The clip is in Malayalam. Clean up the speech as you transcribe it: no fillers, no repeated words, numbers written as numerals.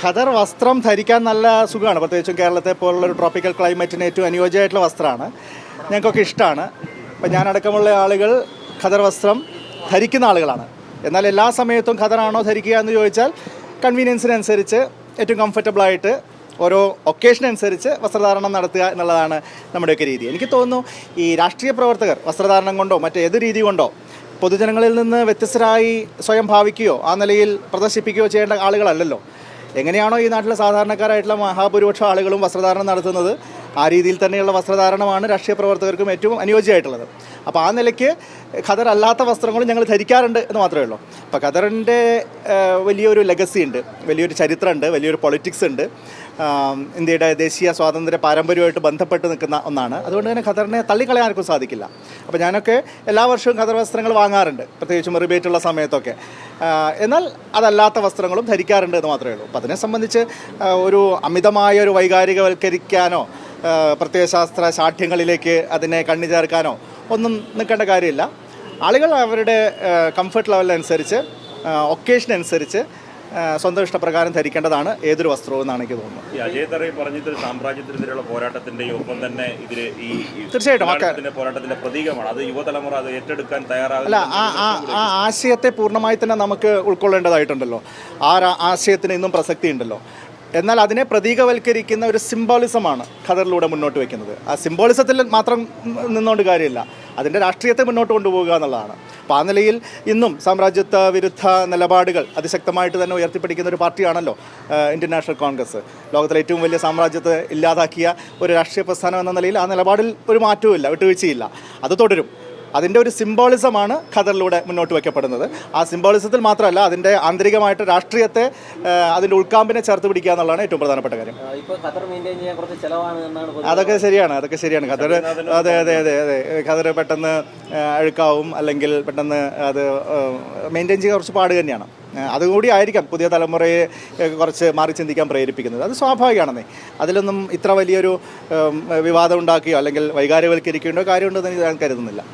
ഖദർ വസ്ത്രം ധരിക്കാൻ നല്ല സുഖമാണ്. പ്രത്യേകിച്ചും കേരളത്തെ പോലുള്ളൊരു ട്രോപ്പിക്കൽ ക്ലൈമറ്റിന് ഏറ്റവും അനുയോജ്യമായിട്ടുള്ള വസ്ത്രമാണ്. ഞങ്ങൾക്കൊക്കെ ഇഷ്ടമാണ്. ഇപ്പം ഞാനടക്കമുള്ള ആളുകൾ ഖദർ വസ്ത്രം ധരിക്കുന്ന ആളുകളാണ്. എന്നാൽ എല്ലാ സമയത്തും ഖദറാണോ ധരിക്കുക എന്ന് ചോദിച്ചാൽ കൺവീനിയൻസിനനുസരിച്ച് ഏറ്റവും കംഫർട്ടബിളായിട്ട് ഓരോ ഒക്കേഷനനുസരിച്ച് വസ്ത്രധാരണം നടത്തുക എന്നുള്ളതാണ് നമ്മുടെയൊക്കെ രീതി. എനിക്ക് തോന്നുന്നു ഈ രാഷ്ട്രീയ പ്രവർത്തകർ വസ്ത്രധാരണം കൊണ്ടോ മറ്റേത് രീതി കൊണ്ടോ പൊതുജനങ്ങളിൽ നിന്ന് വ്യത്യസ്തരായി സ്വയം ഭാവിക്കുകയോ ആ നിലയിൽ പ്രദർശിപ്പിക്കുകയോ ചെയ്യേണ്ട ആളുകളല്ലല്ലോ. എങ്ങനെയാണോ ഈ നാട്ടിലെ സാധാരണക്കാരായിട്ടുള്ള മഹാഭൂരിപക്ഷം ആളുകളും വസ്ത്രധാരണം നടത്തുന്നത്, ആ രീതിയിൽ തന്നെയുള്ള വസ്ത്രധാരണമാണ് രാഷ്ട്രീയ പ്രവർത്തകർക്കും ഏറ്റവും അനുയോജ്യമായിട്ടുള്ളത്. അപ്പോൾ ആ നിലയ്ക്ക് ഖദർ അല്ലാത്ത വസ്ത്രങ്ങളും ഞങ്ങൾ ധരിക്കാറുണ്ട് എന്ന് മാത്രമേ ഉള്ളൂ. അപ്പോൾ ഖദറിൻ്റെ വലിയൊരു ലെഗസി ഉണ്ട്, വലിയൊരു ചരിത്രമുണ്ട്, വലിയൊരു പൊളിറ്റിക്സ് ഉണ്ട്. ഇന്ത്യയുടെ ദേശീയ സ്വാതന്ത്ര്യ പാരമ്പര്യമായിട്ട് ബന്ധപ്പെട്ട് നിൽക്കുന്ന ഒന്നാണ്. അതുകൊണ്ട് തന്നെ ഖദറിനെ തള്ളിക്കളയാൻ ആർക്കും സാധിക്കില്ല. അപ്പോൾ ഞാനൊക്കെ എല്ലാ വർഷവും ഖദർ വസ്ത്രങ്ങൾ വാങ്ങാറുണ്ട്, പ്രത്യേകിച്ചും റിബേറ്റുള്ള സമയത്തൊക്കെ. എന്നാൽ അതല്ലാത്ത വസ്ത്രങ്ങളും ധരിക്കാറുണ്ട് എന്ന് മാത്രമേ ഉള്ളൂ. അപ്പോൾ അതിനെ സംബന്ധിച്ച് ഒരു അമിതമായ ഒരു വൈകാരികവൽക്കരിക്കാനോ പ്രത്യയശാസ്ത്ര ശാഠ്യങ്ങളിലേക്ക് അതിനെ കണ്ണി ചേർക്കാനോ ഒന്നും നിൽക്കേണ്ട കാര്യമില്ല. ആളുകൾ അവരുടെ കംഫർട്ട് ലെവലിനനുസരിച്ച് ഒക്കേഷനനുസരിച്ച് സ്വന്തം ഇഷ്ടപ്രകാരം ധരിക്കേണ്ടതാണ് ഏതൊരു വസ്ത്രവും എന്നാണ് എനിക്ക് തോന്നുന്നത്. ഈ അജയ് തറ പറഞ്ഞത് സാമ്രാജ്യത്തിനെതിരെയുള്ള പോരാട്ടത്തിന്റെയും ഒപ്പം തന്നെ ഇതിൽ ഈ തീർച്ചയായിട്ടും പോരാട്ടത്തിന്റെ പ്രതീകമാണ്. അത് യുവതലമുറ അത് ഏറ്റെടുക്കാൻ തയ്യാറാകില്ല. ആ ആശയത്തെ പൂർണ്ണമായി തന്നെ നമുക്ക് ഉൾക്കൊള്ളേണ്ടതായിട്ടുണ്ടല്ലോ. ആ ആശയത്തിന് ഇന്നും പ്രസക്തി ഉണ്ടല്ലോ. എന്നാൽ അതിനെ പ്രതീകവൽക്കരിക്കുന്ന ഒരു സിംബോളിസമാണ് ഖദറിലൂടെ മുന്നോട്ട് വയ്ക്കുന്നത്. ആ സിംബോളിസത്തിൽ മാത്രം നിന്നുകൊണ്ട് കാര്യമില്ല, അതിൻ്റെ രാഷ്ട്രീയത്തെ മുന്നോട്ട് കൊണ്ടുപോകുക എന്നുള്ളതാണ്. അപ്പോൾ ആ നിലയിൽ ഇന്നും സാമ്രാജ്യത്വ വിരുദ്ധ നിലപാടുകൾ അതിശക്തമായിട്ട് തന്നെ ഉയർത്തിപ്പിടിക്കുന്ന ഒരു പാർട്ടിയാണല്ലോ ഇന്ത്യൻ നാഷണൽ കോൺഗ്രസ്. ലോകത്തിലെ ഏറ്റവും വലിയ സാമ്രാജ്യത്തെ ഇല്ലാതാക്കിയ ഒരു രാഷ്ട്രീയ പ്രസ്ഥാനം എന്ന നിലയിൽ ആ നിലപാടിൽ ഒരു മാറ്റവുമില്ല, വിട്ടുവീഴ്ചയില്ല, അത് തുടരും. അതിൻ്റെ ഒരു സിംബോളിസമാണ് ഖദറിലൂടെ മുന്നോട്ട് വയ്ക്കപ്പെടുന്നത്. ആ സിംബോളിസത്തിൽ മാത്രമല്ല, അതിൻ്റെ ആന്തരികമായിട്ട് രാഷ്ട്രീയത്തെ അതിൻ്റെ ഉൾക്കാമ്പിനെ ചേർത്ത് പിടിക്കുക എന്നുള്ളതാണ് ഏറ്റവും പ്രധാനപ്പെട്ട കാര്യം. അതൊക്കെ ശരിയാണ്. ഖദർ ഖദർ പെട്ടെന്ന് അഴുക്കാവും, അല്ലെങ്കിൽ പെട്ടെന്ന് അത് മെയിൻറ്റെയിൻ ചെയ്യുക കുറച്ച് പാട് തന്നെയാണ്. അതുകൂടി ആയിരിക്കാം പുതിയ തലമുറയെ കുറച്ച് മാറി ചിന്തിക്കാൻ പ്രേരിപ്പിക്കുന്നത്. അത് സ്വാഭാവികമാണെന്നേ. അതിലൊന്നും ഇത്ര വലിയൊരു വിവാദം ഉണ്ടാക്കുകയോ അല്ലെങ്കിൽ വൈകാരികവൽക്കരിക്കേണ്ട കാര്യമുണ്ടെന്ന് ഞാൻ കരുതുന്നില്ല.